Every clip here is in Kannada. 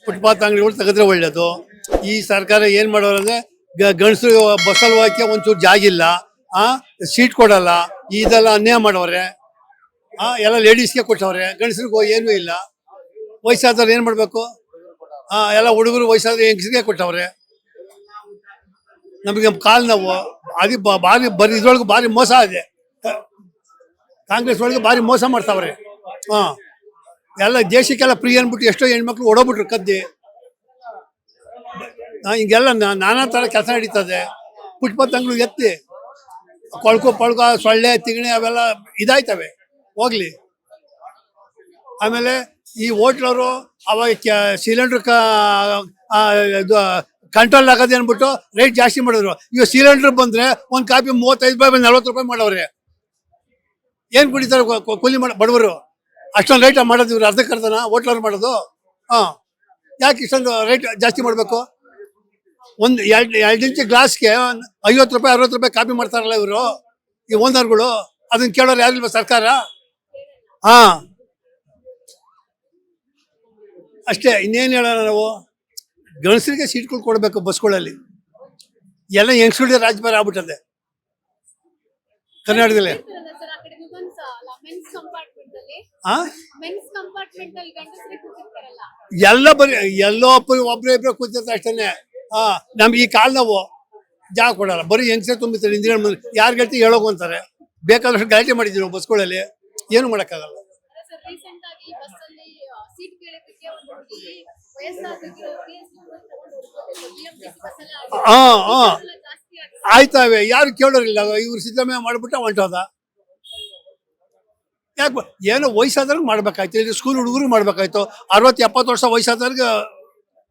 ಫುಟ್ಪಾತ್ ಅಂಗಡಿಗಳು ತೆಗೆದ್ರೆ ಒಳ್ಳೇದು. ಈ ಸರ್ಕಾರ ಏನ್ ಮಾಡೋರಂದ್ರೆ ಗಂಡಸರು ಬಸ್ಸಲ್ಲಿ ಹೋಗಕ್ಕೆ ಒಂಚೂರು ಜಾಗಿಲ್ಲ, ಸೀಟ್ ಕೊಡಲ್ಲ, ಇದೆಲ್ಲ ಅನ್ಯಾಯ ಮಾಡವ್ರೆ. ಎಲ್ಲ ಲೇಡೀಸ್ಗೆ ಕೊಟ್ಟವ್ರೆ, ಗಂಡಸ್ರಿಗೆ ಏನೂ ಇಲ್ಲ. ವಯಸ್ಸಾದವ್ರು ಏನ್ ಮಾಡ್ಬೇಕು? ಎಲ್ಲ ಹುಡುಗರು ವಯಸ್ಸಾದ್ರೆ ಹೆಂಗಸ್ರಿಗೆ ಕೊಟ್ಟವ್ರೆ. ನಮಗೆ ಕಾಲು ನೋವು ಅದು ಭಾರಿ ಬರೀ ಇದ್ರೊಳಗೆ ಭಾರಿ ಮೋಸ ಇದೆ. ಕಾಂಗ್ರೆಸ್ ಒಳಗೆ ಭಾರಿ ಮೋಸ ಮಾಡ್ತಾವ್ರೆ. ಎಲ್ಲ ದೇಶಕ್ಕೆಲ್ಲ ಫ್ರೀ ಅನ್ಬಿಟ್ಟು ಎಷ್ಟೋ ಹೆಣ್ಮಕ್ಳು ಓಡೋಗ್ಬಿಟ್ರು ಕದ್ದಿ. ಹಿಂಗೆಲ್ಲ ನಾನಾ ಥರ ಕೆಲಸ ನಡೀತದೆ. ಫುಟ್ಪಾತ್ ಅಂಗಡಿ ಎತ್ತಿ ಪಳ್ಕೊ ಸೊಳ್ಳೆ ತಿಗಣೆ ಅವೆಲ್ಲ ಇದಾಯ್ತವೆ, ಹೋಗ್ಲಿ. ಆಮೇಲೆ ಈ ಹೋಟ್ಲವರು ಅವಾಗ ಸಿಲಿಂಡ್ರ್ ಇದು ಕಂಟ್ರೋಲ್ ಆಗೋದೇ ಅಂದ್ಬಿಟ್ಟು ರೇಟ್ ಜಾಸ್ತಿ ಮಾಡಿದ್ರು. ಈಗ ಸಿಲಿಂಡರ್ ಬಂದ್ರೆ ಒಂದು ಕಾಪಿ 35 ರೂಪಾಯಿ 40 ರೂಪಾಯಿ ಮಾಡವ್ರೆ. ಏನ್ ಕುಡಿತಾರೆ ಕೂಲಿ ಬಡವರು? ಅಷ್ಟೊಂದು ರೇಟ್ ಮಾಡೋದು ಇವ್ರು ಅರ್ಧಕ್ಕರ್ಧನ ಹೋಟ್ಲವ್ರು ಮಾಡೋದು. ಯಾಕೆ ಇಷ್ಟೊಂದು ರೇಟ್ ಜಾಸ್ತಿ ಮಾಡಬೇಕು? ಒಂದು 2 ಇಂಚ್ ಗ್ಲಾಸ್ಗೆ 50 ರೂಪಾಯಿ 60 ರೂಪಾಯಿ ಕಾಪಿ ಮಾಡ್ತಾರಲ್ಲ ಇವರು, ಈ ಓನರ್ಗಳು. ಅದನ್ನ ಕೇಳೋರು ಯಾರಿಲ್ವ ಸರ್ಕಾರ? ಅಷ್ಟೇ, ಇನ್ನೇನು ಹೇಳೋಣ ನಾವು? ಗಂಡಸರಿಗೆ ಸೀಟ್ಗಳು ಕೊಡಬೇಕು ಬಸ್ಗಳಲ್ಲಿ. ಎಲ್ಲ ಹೆಂಗಸ್ಗಳಿಗೆ ರಾಜಭಾರ ಆಗ್ಬಿಟ್ಟದೆ ಕರ್ನಾಟಕದಲ್ಲಿ. ಎಲ್ಲ ಬರೀ ಎಲ್ಲೋ ಒಬ್ರು ಇಬ್ರು ಕೂತಿರ್ತಾರೆ ಅಷ್ಟೇನೆ. ನಮ್ಗೆ ಈ ಕಾಲ್ ನಾವು ಜಾಗ ಕೊಡಲ್ಲ, ಬರೀ ಹೆಂಗಸೇ ತುಂಬಿರ್ತಾರೆ. ಹಿಂದಿನ ಮುಂದೆ ಯಾರು ಗೆಲ್ತಿ ಹೇಳೋಗಂತಾರೆ. ಬೇಕಾದಷ್ಟು ಗಲಾಟೆ ಮಾಡಿದ್ದೀವಿ ನಾವು ಬಸ್ಗಳಲ್ಲಿ, ಏನು ಮಾಡೋಕ್ಕಾಗಲ್ಲ. ಆಯ್ತಾವೆ, ಯಾರು ಕೇಳೋರಿಲ್ಲ. ಇವ್ರು ಸಿದ್ದರಾಮಯ್ಯ ಮಾಡ್ಬಿಟ್ಟ ಹೊಂಟೋದ. ಯಾಕೆ ಏನೋ ವಯಸ್ಸಾದ್ರಿಗೆ ಮಾಡ್ಬೇಕಾಯ್ತು, ಇಲ್ಲಿ ಸ್ಕೂಲ್ ಹುಡುಗರು ಮಾಡ್ಬೇಕಾಯ್ತು. 60-70 ವರ್ಷ ವಯಸ್ಸಾದವ್ರಿಗೆ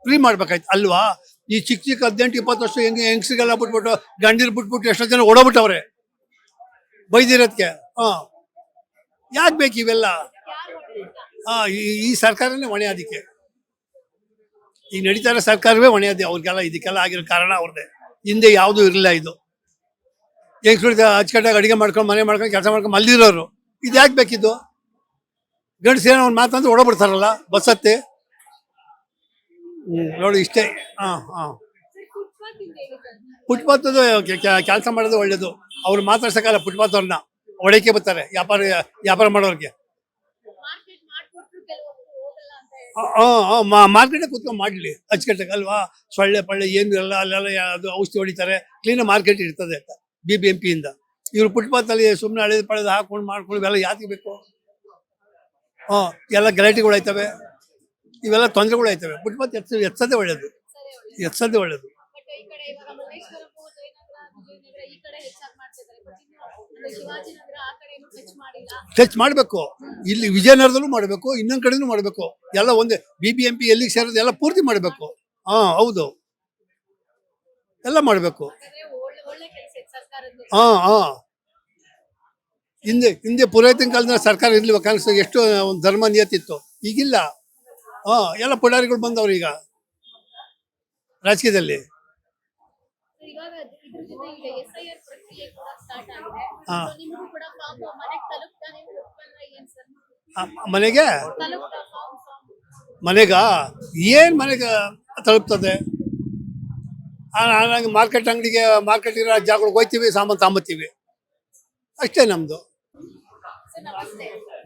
ಫ್ರೀ ಮಾಡ್ಬೇಕಾಯ್ತು ಅಲ್ವಾ? ಈ ಚಿಕ್ಕ 18-20 ವರ್ಷ ಹೆಂಗಸಿಗೆಲ್ಲ ಬಿಟ್ಬಿಟ್ಟು ಗಂಡಿರ್ ಬಿಟ್ಬಿಟ್ಟು ಎಷ್ಟೋ ಜನ ಓಡೋಗ್ಬಿಟ್ಟವ್ರೆ ಬೈದಿರೋದಕ್ಕೆ. ಯಾಕೆ ಬೇಕು ಇವೆಲ್ಲ? ಈ ಸರ್ಕಾರನೇ ಹೊಣೆ. ಅದಕ್ಕೆ ಈಗ ನಡೀತಾ ಇರೋ ಸರ್ಕಾರವೇ ಹೊಣೆ ಅದೇ ಅವ್ರಿಗೆಲ್ಲ. ಇದಕ್ಕೆಲ್ಲ ಆಗಿರೋ ಕಾರಣ ಅವ್ರದ್ದೇ, ಹಿಂದೆ ಯಾವುದೂ ಇರಲಿಲ್ಲ. ಇದು ಹೆಂಗಸ್ರಿಗೆ ಅಚ್ಚುಕಟ್ಟಾಗಿ ಅಡುಗೆ ಮಾಡ್ಕೊಂಡು ಮನೆ ಮಾಡ್ಕೊಂಡು ಕೆಲಸ ಮಾಡ್ಕೊಂಡು ಮಲ್ದಿರೋರು. ಇದು ಯಾಕೆ ಬೇಕಿದ್ದು? ಗಂಡಸೇನೋ ಒಂದು ಮಾತಂದ್ರೆ ಓಡೋಗ್ಬಿಡ್ತಾರಲ್ಲ ಬಸ್ ಹತ್ತಿ. ನೋಡಿ ಇಷ್ಟೇ. ಫುಟ್ಪಾತ್ ಕೆಲಸ ಮಾಡೋದು ಒಳ್ಳೇದು. ಅವ್ರು ಮಾತಾಡ್ಸಕ್ಕಲ್ಲ, ಫುಟ್ಪಾತ್ ಅವ್ರನ್ನ ಹೊಡೆಕೆ ಬರ್ತಾರೆ ವ್ಯಾಪಾರ ಮಾಡೋರಿಗೆ. ಮಾರ್ಕೆಟ್ ಕೂತ್ಕೊಂಡು ಮಾಡಲಿ ಅಚ್ಚುಕಟ್ಟಾಗಿ ಅಲ್ವಾ? ಸೊಳ್ಳೆ ಪಳ್ಳೆ ಏನು ಇರಲ್ಲ, ಅಲ್ಲೆಲ್ಲ ಅದು ಔಷಧಿ ಹೊಡಿತಾರೆ. ಕ್ಲೀನ್ ಮಾರ್ಕೆಟ್ ಇರ್ತದೆ ಅಂತ BBMP ಇಂದ. ಇವ್ರು ಫುಟ್ಪಾತ್ ಅಲ್ಲಿ ಸುಮ್ಮನೆ ಹಳೇದು ಪಳೆದು ಹಾಕೊಂಡು ಮಾಡ್ಕೊಂಡು ಇವೆಲ್ಲ ಯಾಕೆ ಬೇಕು? ಎಲ್ಲ ಗಲಾಟೆಗಳು ಆಯ್ತವೆ, ಇವೆಲ್ಲ ತೊಂದರೆಗಳು ಆಯ್ತವೆ. ಫುಟ್ಪಾತ್ ಎತ್ಸೋದೇ ಒಳ್ಳೇದು, ಎತ್ಸೋದೇ ಒಳ್ಳೇದು. ಟಚ್ ಮಾಡಬೇಕು. ಇಲ್ಲಿ ವಿಜಯನಗರದಲ್ಲೂ ಮಾಡಬೇಕು, ಇನ್ನೊಂದು ಕಡೆನೂ ಮಾಡಬೇಕು. ಎಲ್ಲ ಒಂದೇ. BBMP ಎಲ್ಲಿಗೆ ಸೇರೋದು ಎಲ್ಲ ಪೂರ್ತಿ ಮಾಡಬೇಕು. ಹೌದು, ಎಲ್ಲ ಮಾಡಬೇಕು. ಹಿಂದೆ ಪುರಾತನ ಕಾಲದಲ್ಲಿ ಸರ್ಕಾರ ಇರ್ಲಿವ ಕಾಣಿಸ್ತದೆ. ಎಷ್ಟು ಒಂದು ಧರ್ಮ ನಿಯತಿತ್ತು, ಈಗಿಲ್ಲ. ಎಲ್ಲ ಪುಡಾರಿಗಳು ಬಂದವ್ರು ಈಗ ರಾಜಕೀಯದಲ್ಲಿ. ಮನೆಗ ಏನ್ ಮನೆಗೆ ತಲುಪ್ತದೆ? ಮಾರ್ಕೆಟ್ ಅಂಗಡಿಗೆ, ಮಾರ್ಕೆಟ್ ಇರೋ ಜಾಗಗಳಿಗೆ ಹೋಗ್ತೀವಿ, ಸಾಮಾನು ತಗೊಂಬತ್ತೀವಿ ಅಷ್ಟೇ ನಮ್ದು.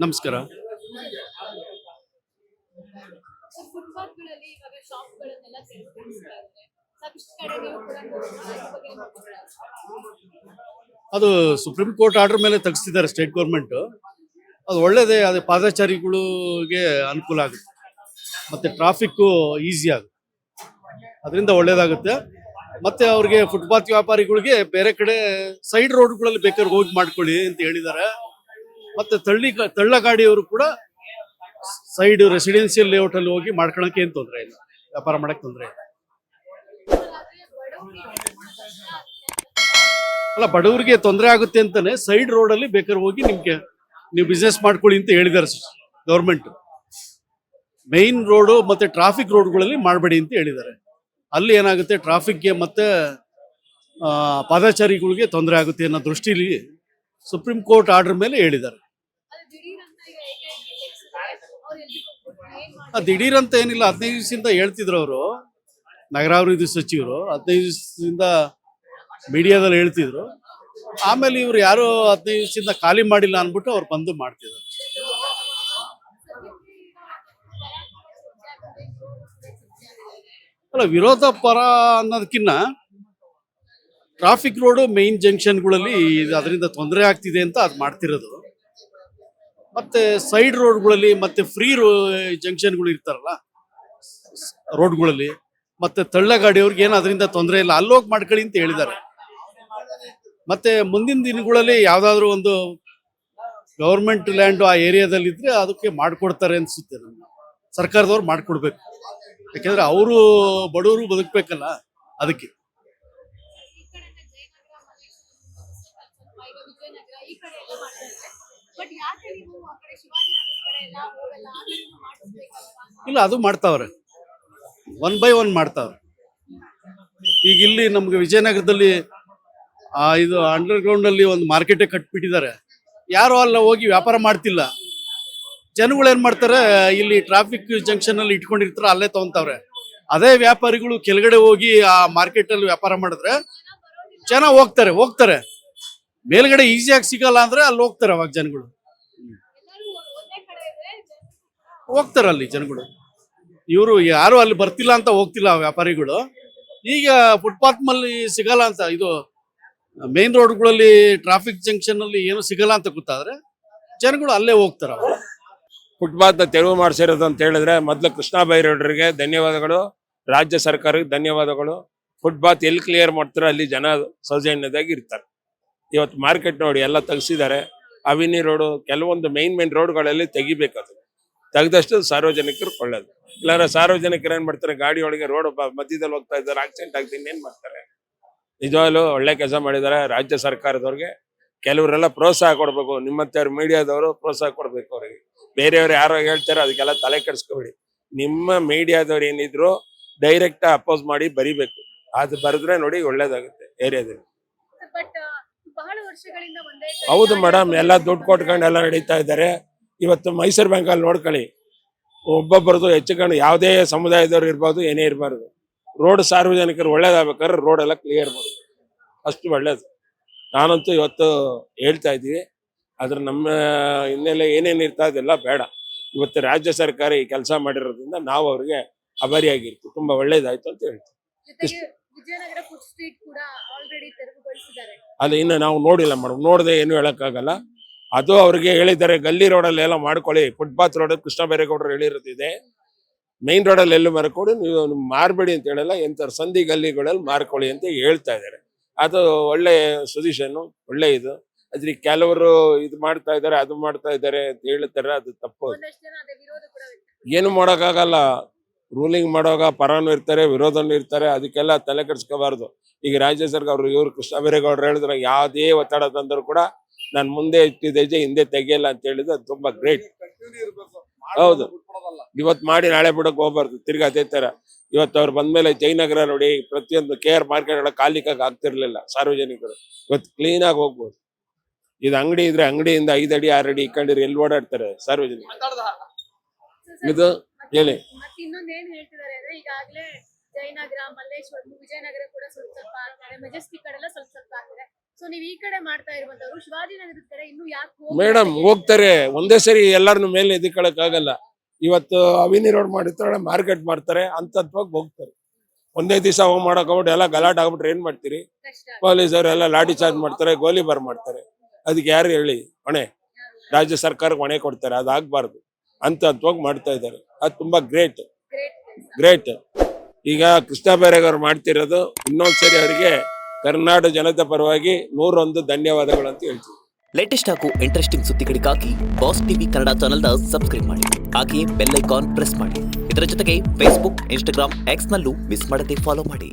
ನಮಸ್ಕಾರ. ಅದು ಸುಪ್ರೀಂ ಕೋರ್ಟ್ ಆರ್ಡರ್ ಮೇಲೆ ತೆಗೆಸ್ತಿದ್ದಾರೆ ಸ್ಟೇಟ್ ಗೌರ್ಮೆಂಟ್. ಅದು ಒಳ್ಳೇದೇ. ಅದು ಪಾದಚಾರಿಗಳಿಗೆ ಅನುಕೂಲ ಆಗುತ್ತೆ, ಮತ್ತೆ ಟ್ರಾಫಿಕ್ಕು ಈಸಿ ಆಗುತ್ತೆ, ಅದರಿಂದ ಒಳ್ಳೇದಾಗುತ್ತೆ. ಮತ್ತೆ ಅವ್ರಿಗೆ ಫುಟ್ಪಾತ್ ವ್ಯಾಪಾರಿಗಳಿಗೆ ಬೇರೆ ಕಡೆ ಸೈಡ್ ರೋಡ್ಗಳಲ್ಲಿ ಬೇಕಾದ್ರೆ ಹೋಗಿ ಮಾಡ್ಕೊಳ್ಳಿ ಅಂತ ಹೇಳಿದ್ದಾರೆ. ಮತ್ತೆ ತಳ್ಳ ಗಾಡಿಯವರು ಕೂಡ ಸೈಡ್ ರೆಸಿಡೆನ್ಸಿಯಲ್ ಲೇಔಟ್ ಅಲ್ಲಿ ಹೋಗಿ ಮಾಡ್ಕೊಳಕ್ಕೆ ಏನ್ ತೊಂದರೆ ಇಲ್ಲ, ವ್ಯಾಪಾರ ಮಾಡಕ್ ತೊಂದರೆ ಇಲ್ಲ. ಅಲ್ಲ, ಬಡವರಿಗೆ ತೊಂದರೆ ಆಗುತ್ತೆ ಅಂತಾನೆ ಸೈಡ್ ರೋಡ್ ಅಲ್ಲಿ ಬೇಕಾದ್ರೆ ಹೋಗಿ ನೀವು ಬಿಸ್ನೆಸ್ ಮಾಡ್ಕೊಳ್ಳಿ ಅಂತ ಹೇಳಿದ್ದಾರೆ ಗೌರ್ಮೆಂಟ್. ಮೈನ್ ರೋಡು ಮತ್ತೆ ಟ್ರಾಫಿಕ್ ರೋಡ್ಗಳಲ್ಲಿ ಮಾಡಬೇಡಿ ಅಂತ ಹೇಳಿದ್ದಾರೆ. ಅಲ್ಲಿ ಏನಾಗುತ್ತೆ, ಟ್ರಾಫಿಕ್ಗೆ ಮತ್ತೆ ಪಾದಚಾರಿಗಳಿಗೆ ತೊಂದರೆ ಆಗುತ್ತೆ ಅನ್ನೋ ದೃಷ್ಟಿಲಿ ಸುಪ್ರೀಂ ಕೋರ್ಟ್ ಆರ್ಡರ್ ಮೇಲೆ ಹೇಳಿದ್ದಾರೆ. ದಿಢೀರ್ ಅಂತ ಏನಿಲ್ಲ, 15 ದಿವಸದಿಂದ ಹೇಳ್ತಿದ್ರು ಅವರು, ನಗರಾಭಿವೃದ್ಧಿ ಸಚಿವರು 15 ದಿವಸದಿಂದ ಮೀಡಿಯಾದಲ್ಲಿ ಹೇಳ್ತಿದ್ರು. ಆಮೇಲೆ ಇವ್ರು ಯಾರು 15 ದಿವಸದಿಂದ ಖಾಲಿ ಮಾಡಿಲ್ಲ ಅಂದ್ಬಿಟ್ಟು ಅವ್ರು ಬಂದು ಮಾಡ್ತಿದ್ದಾರೆ. ಅಲ್ಲ, ವಿರೋಧ ಪರ ಅನ್ನೋದಕ್ಕಿಂತ ಟ್ರಾಫಿಕ್ ರೋಡು ಮೇನ್ ಜಂಕ್ಷನ್ಗಳಲ್ಲಿ ಅದರಿಂದ ತೊಂದರೆ ಆಗ್ತಿದೆ ಅಂತ ಅದು ಮಾಡ್ತಿರೋದು. ಮತ್ತೆ ಸೈಡ್ ರೋಡ್ಗಳಲ್ಲಿ ಮತ್ತೆ ಫ್ರೀ ಜಂಕ್ಷನ್ಗಳು ಇರ್ತಾರಲ್ಲ ರೋಡ್ಗಳಲ್ಲಿ, ಮತ್ತೆ ತಳ್ಳ ಗಾಡಿಯವ್ರಿಗೆ ಏನು ಅದರಿಂದ ತೊಂದರೆ ಇಲ್ಲ, ಅಲ್ಲೋಗಿ ಮಾಡ್ಕೊಳ್ಳಿ ಅಂತ ಹೇಳಿದ್ದಾರೆ. ಮತ್ತೆ ಮುಂದಿನ ದಿನಗಳಲ್ಲಿ ಯಾವ್ದಾದ್ರು ಒಂದು ಗವರ್ಮೆಂಟ್ ಲ್ಯಾಂಡ್ ಆ ಏರಿಯಾದಲ್ಲಿ ಇದ್ರೆ ಅದಕ್ಕೆ ಮಾಡ್ಕೊಡ್ತಾರೆ ಅನ್ಸುತ್ತೆ. ನಮ್ಗೆ ಸರ್ಕಾರದವ್ರು ಮಾಡ್ಕೊಡ್ಬೇಕು, ಯಾಕೆಂದ್ರೆ ಅವರು ಬಡವರು ಬದುಕ್ಬೇಕಲ್ಲ, ಅದಕ್ಕೆ. ಇಲ್ಲ, ಅದು ಮಾಡ್ತಾವ್ರೆ, 1 by 1 ಮಾಡ್ತಾವ್ರೆ. ಈಗ ಇಲ್ಲಿ ನಮ್ಗೆ ವಿಜಯನಗರದಲ್ಲಿ ಇದು ಅಂಡರ್ ಗ್ರೌಂಡ್ ಅಲ್ಲಿ ಒಂದು ಮಾರ್ಕೆಟೇ ಕಟ್ಬಿಟ್ಟಿದ್ದಾರೆ. ಯಾರು ಅಲ್ಲ ಹೋಗಿ ವ್ಯಾಪಾರ ಮಾಡ್ತಿಲ್ಲ. ಜನಗಳು ಏನ್ ಮಾಡ್ತಾರೆ, ಇಲ್ಲಿ ಟ್ರಾಫಿಕ್ ಜಂಕ್ಷನ್ ಅಲ್ಲಿ ಇಟ್ಕೊಂಡಿರ್ತಾರೆ, ಅಲ್ಲೇ ತಗೊಂತಾವ್ರೆ. ಅದೇ ವ್ಯಾಪಾರಿಗಳು ಕೆಳಗಡೆ ಹೋಗಿ ಆ ಮಾರ್ಕೆಟ್ ಅಲ್ಲಿ ವ್ಯಾಪಾರ ಮಾಡಿದ್ರೆ ಜನ ಹೋಗ್ತಾರೆ. ಮೇಲ್ಗಡೆ ಈಸಿಯಾಗಿ ಸಿಗಲ್ಲ ಅಂದ್ರೆ ಅಲ್ಲಿ ಹೋಗ್ತಾರೆ. ಅವಾಗ ಜನಗಳು ಹೋಗ್ತಾರೆ, ಅಲ್ಲಿ ಜನಗಳು. ಇವರು ಯಾರು ಅಲ್ಲಿ ಬರ್ತಿಲ್ಲ ಅಂತ ಹೋಗ್ತಿಲ್ಲ ವ್ಯಾಪಾರಿಗಳು. ಈಗ ಫುಟ್ಪಾತ್ ಮೇಲೆ ಸಿಗಲ್ಲ ಅಂತ, ಇದು ಮೇನ್ ರೋಡ್ಗಳಲ್ಲಿ ಟ್ರಾಫಿಕ್ ಜಂಕ್ಷನ್ ಅಲ್ಲಿ ಏನು ಸಿಗಲ್ಲ ಅಂತ ಗೊತ್ತಾದ್ರೆ ಜನಗಳು ಅಲ್ಲೇ ಹೋಗ್ತಾರೆ. ಫುಟ್ಪಾತ್ ತೆರವು ಮಾಡಿಸಿರೋದು ಅಂತ ಹೇಳಿದ್ರೆ ಮೊದಲು ಕೃಷ್ಣ ಬೈರೇಗೌಡರಿಗೆ ಧನ್ಯವಾದಗಳು, ರಾಜ್ಯ ಸರ್ಕಾರಕ್ಕೆ ಧನ್ಯವಾದಗಳು. ಫುಟ್ಪಾತ್ ಎಲ್ಲಿ ಕ್ಲಿಯರ್ ಮಾಡ್ತಾರೆ ಅಲ್ಲಿ ಜನ ಸೌಜನ್ಯದಾಗಿ ಇರ್ತಾರೆ. ಇವತ್ತು ಮಾರ್ಕೆಟ್ ನೋಡಿ ಎಲ್ಲ ತೆಗ್ಸಿದ್ದಾರೆ. ಅವಿನಿ ರೋಡು, ಕೆಲವೊಂದು ಮೇನ್ ರೋಡ್ಗಳಲ್ಲಿ ತೆಗಿಬೇಕು. ತೆಗೆದಷ್ಟು ಸಾರ್ವಜನಿಕರು ಒಳ್ಳೇದು. ಇಲ್ಲಾಂದ್ರೆ ಸಾರ್ವಜನಿಕರು ಏನ್ ಮಾಡ್ತಾರೆ, ಗಾಡಿ ಒಳಗೆ ರೋಡ್ ಮಧ್ಯದಲ್ಲಿ ಹೋಗ್ತಾ ಇದ್ದಾರೆ, ಆಕ್ಸಿಡೆಂಟ್ ಆಗ್ತೀನಿ ಏನ್ ಮಾಡ್ತಾರೆ. ನಿಜವಾಗ್ಲೂ ಒಳ್ಳೆ ಕೆಲಸ ಮಾಡಿದ್ದಾರೆ ರಾಜ್ಯ ಸರ್ಕಾರದವ್ರಿಗೆ. ಕೆಲವರೆಲ್ಲ ಪ್ರೋತ್ಸಾಹ ಕೊಡ್ಬೇಕು, ನಿಮ್ಮಂತವ್ರು ಮೀಡಿಯಾದವರು ಪ್ರೋತ್ಸಾಹ ಕೊಡ್ಬೇಕು ಅವ್ರಿಗೆ. ಬೇರೆಯವ್ರು ಯಾರೋ ಹೇಳ್ತಾರೆ ಅದಕ್ಕೆಲ್ಲ ತಲೆ ಕೆಡಿಸ್ಕೊಬೇಡಿ. ನಿಮ್ಮ ಮೀಡಿಯಾದವ್ರು ಏನಿದ್ರು ಡೈರೆಕ್ಟ್ ಅಪೋಸ್ ಮಾಡಿ ಬರಿಬೇಕು. ಅದು ಬರೆದ್ರೆ ನೋಡಿ ಒಳ್ಳೇದಾಗುತ್ತೆ ಏರಿಯಾದಲ್ಲಿ. ಹೌದು ಮೇಡಮ್, ಎಲ್ಲ ದುಡ್ಡು ಕೊಟ್ಕೊಂಡು ಎಲ್ಲ ನಡೀತಾ ಇದ್ದಾರೆ. ಇವತ್ತು ಮೈಸೂರು ಬ್ಯಾಂಕಲ್ಲಿ ನೋಡ್ಕೊಳ್ಳಿ, ಒಬ್ಬೊಬ್ಬರದು ಹೆಚ್ಚುಕೊಂಡು ಯಾವುದೇ ಸಮುದಾಯದವ್ರು ಇರ್ಬೋದು, ಏನೇ ಇರಬಾರ್ದು. ರೋಡ್ ಸಾರ್ವಜನಿಕರು ಒಳ್ಳೇದಾಗಬೇಕಾದ್ರೆ ರೋಡ್ ಎಲ್ಲ ಕ್ಲಿಯರ್ ಮಾಡೋದು, ಅಷ್ಟು ಒಳ್ಳೇದು. ನಾನಂತೂ ಇವತ್ತು ಹೇಳ್ತಾ ಇದ್ದೀವಿ, ಆದ್ರೆ ನಮ್ಮ ಹಿನ್ನೆಲೆ ಏನೇನು ಇರ್ತಾ ಇದೆಲ್ಲ ಬೇಡ. ಇವತ್ತು ರಾಜ್ಯ ಸರ್ಕಾರ ಈ ಕೆಲಸ ಮಾಡಿರೋದ್ರಿಂದ ನಾವು ಅವ್ರಿಗೆ ಅಭಾರಿಯಾಗಿರ್ತೀವಿ. ತುಂಬಾ ಒಳ್ಳೇದಾಯ್ತು ಅಂತ ಹೇಳ್ತೀವಿ. ಅದು ಇನ್ನು ನಾವು ನೋಡಿಲ್ಲ ಮೇಡಮ್, ನೋಡದೆ ಏನು ಹೇಳಕ್ಕಾಗಲ್ಲ. ಅದು ಅವ್ರಿಗೆ ಹೇಳಿದ್ದಾರೆ, ಗಲ್ಲಿ ರೋಡಲ್ಲಿ ಎಲ್ಲ ಮಾಡ್ಕೊಳ್ಳಿ. ಫುಟ್ಪಾತ್ ರೋಡ್ ಕೃಷ್ಣ ಬೈರೇಗೌಡರು ಹೇಳಿರೋದಿದೆ. ಮೈನ್ ರೋಡಲ್ಲಿ ಎಲ್ಲೂ ಮಾರ್ಕೊಳ್ಳಿ, ನೀವು ಮಾರ್ಬೇಡಿ ಅಂತ ಹೇಳಲ್ಲ, ಎಂತ ಸಂಧಿ ಗಲ್ಲಿಗಳಲ್ಲಿ ಮಾರ್ಕೊಳ್ಳಿ ಅಂತ ಹೇಳ್ತಾ ಇದ್ದಾರೆ. ಅದು ಒಳ್ಳೆ ಸೊಲ್ಯೂಷನ್, ಒಳ್ಳೆ ಇದು. ಅದ್ರಿಗೆ ಕೆಲವರು ಇದು ಮಾಡ್ತಾ ಇದ್ದಾರೆ, ಅದು ಮಾಡ್ತಾ ಇದ್ದಾರೆ ಅಂತ ಹೇಳ್ತಾರೆ, ಅದು ತಪ್ಪು. ಏನು ಮಾಡೋಕ್ಕಾಗಲ್ಲ. ರೂಲಿಂಗ್ ಮಾಡುವಾಗ ಪರನೂ ಇರ್ತಾರೆ, ವಿರೋಧನೂ ಇರ್ತಾರೆ. ಅದಕ್ಕೆಲ್ಲ ತಲೆ ಕೆಡಿಸ್ಕೋಬಾರ್ದು. ಈಗ ರಾಜ್ಯ ಸರ್ಕಾರ ಇವರು ಕೃಷ್ಣ ಬೈರೇಗೌಡರು ಹೇಳಿದ್ರೆ ಯಾವುದೇ ಒತ್ತಡ ತಂದ್ರು ಕೂಡ ನಾನು ಮುಂದೆ ಇಟ್ಟಿದ್ದೆ ಹಿಂದೆ ತೆಗಿಯಲ್ಲ ಅಂತ ಹೇಳಿದ್ರೆ ಅದು ತುಂಬಾ ಗ್ರೇಟ್. ಹೌದು, ಇವತ್ತು ಮಾಡಿ ನಾಳೆ ಬಿಡಕ್ ಹೋಗ್ಬಾರ್ದು. ತಿರ್ಗಿ ಅದೇ ತರ ಇವತ್ತು ಅವ್ರು ಬಂದ್ಮೇಲೆ ಜಯನಗರ ನೋಡಿ, ಪ್ರತಿಯೊಂದು KR ಮಾರ್ಕೆಟ್ ಒಳಗೆ ಕಾಲಿಕಾಗ ಆಗ್ತಿರ್ಲಿಲ್ಲ ಸಾರ್ವಜನಿಕರು. ಇವತ್ತು ಕ್ಲೀನ್ ಆಗಿ ಹೋಗ್ಬೋದು. ಇದು ಅಂಗಡಿ ಇದ್ರೆ ಅಂಗಡಿಯಿಂದ 5 ಅಡಿ 6 ಅಡಿ ಇಕ್ಕೊಂಡಿರಿ, ಎಲ್ಲಿ ಓಡಾಡ್ತಾರೆ ಸಾರ್ವಜನಿಕರು. ಇದು ಹೇಳಿ. ಇನ್ನೊಂದೇನ್ ಹೇಳ್ತಿದ್ದಾರೆ ಅಂದ್ರೆ, ಈಗಾಗಲೇ ಜಯನಗರ, ಮಲ್ಲೇಶ್ವರ, ವಿಜಯನಗರ ಕೂಡ ಸ್ವಲ್ಪ ಆಗ್ತಾರೆ, ಮೆಜೆಸ್ಟಿಕ್ ಕಡೆಲ್ಲ ಸ್ವಲ್ಪ ಆಗ್ತಾರೆ. ಸೊ ನೀವ್ ಈ ಕಡೆ ಮಾಡ್ತಾ ಇರುವಂತವ್ರು ಶಿವಾಜಿನಗರದ ಕಡೆ ಇನ್ನು ಯಾಕೆ ಮೇಡಮ್ ಹೋಗ್ತಾರೆ? ಒಂದೇ ಸರಿ ಎಲ್ಲರನ್ನು ಮೇಲೆ ಎದ್ದಿಕೊಳ್ಳಕ್ ಆಗಲ್ಲ. ಇವತ್ತು ಅವಿನಿ ರೋಡ್ ಮಾಡಿರ್ತಾರೆ, ಮಾರ್ಕೆಟ್ ಮಾಡ್ತಾರೆ, ಅಂತದ್ವಾಗಿ ಹೋಗ್ತಾರೆ. ಒಂದೇ ದಿವಸ ಹೋಗಿ ಮಾಡಕ್ ಹೋಗ್ಬಿಟ್ಟು ಎಲ್ಲ ಗಲಾಟೆ ಆಗ್ಬಿಟ್ರೆ ಏನ್ ಮಾಡ್ತೀರಿ? ಪೊಲೀಸರು ಎಲ್ಲ ಲಾಠಿ ಚಾರ್ಜ್ ಮಾಡ್ತಾರೆ, ಗೋಲಿಬಾರ್ ಮಾಡ್ತಾರೆ. ಅದಕ್ಕೆ ಯಾರು ಹೇಳಿ ಹೊಣೆ? ರಾಜ್ಯ ಸರ್ಕಾರಕ್ಕೆ ಹೊಣೆ ಕೊಡ್ತಾರೆ. ಅದಾಗಬಾರ್ದು. ಅಂತದ್ವಾಗಿ ಮಾಡ್ತಾ ಇದ್ದಾರೆ. ಅದು ತುಂಬಾ ಗ್ರೇಟ್. ಈಗ ಕೃಷ್ಣ ಬೈರೇಗೌಡರು ಮಾಡ್ತಿರೋದು ಇನ್ನೊಂದ್ಸರಿ ಅವರಿಗೆ ಕರ್ನಾಟಕ ಜನತೆ ಪರವಾಗಿ 101 ಧನ್ಯವಾದಗಳು ಅಂತ ಹೇಳ್ತೀವಿ. ಲೇಟೆಸ್ಟ್ ಹಾಗೂ ಇಂಟ್ರೆಸ್ಟಿಂಗ್ ಸುದ್ದಿಗಳಿಗಾಗಿ ಬಾಸ್ ಟಿವಿ ಕನ್ನಡ ಚಾನೆಲ್ನ ಸಬ್ಸ್ಕ್ರೈಬ್ ಮಾಡಿ. ಹಾಗೆಯೇ ಬೆಲ್ ಐಕಾನ್ ಪ್ರೆಸ್ ಮಾಡಿ. ಇದರ ಜೊತೆಗೆ ಫೇಸ್ಬುಕ್, ಇನ್ಸ್ಟಾಗ್ರಾಮ್, ಎಕ್ಸ್ ನಲ್ಲೂ ಮಿಸ್ ಮಾಡದೆ ಫಾಲೋ ಮಾಡಿ.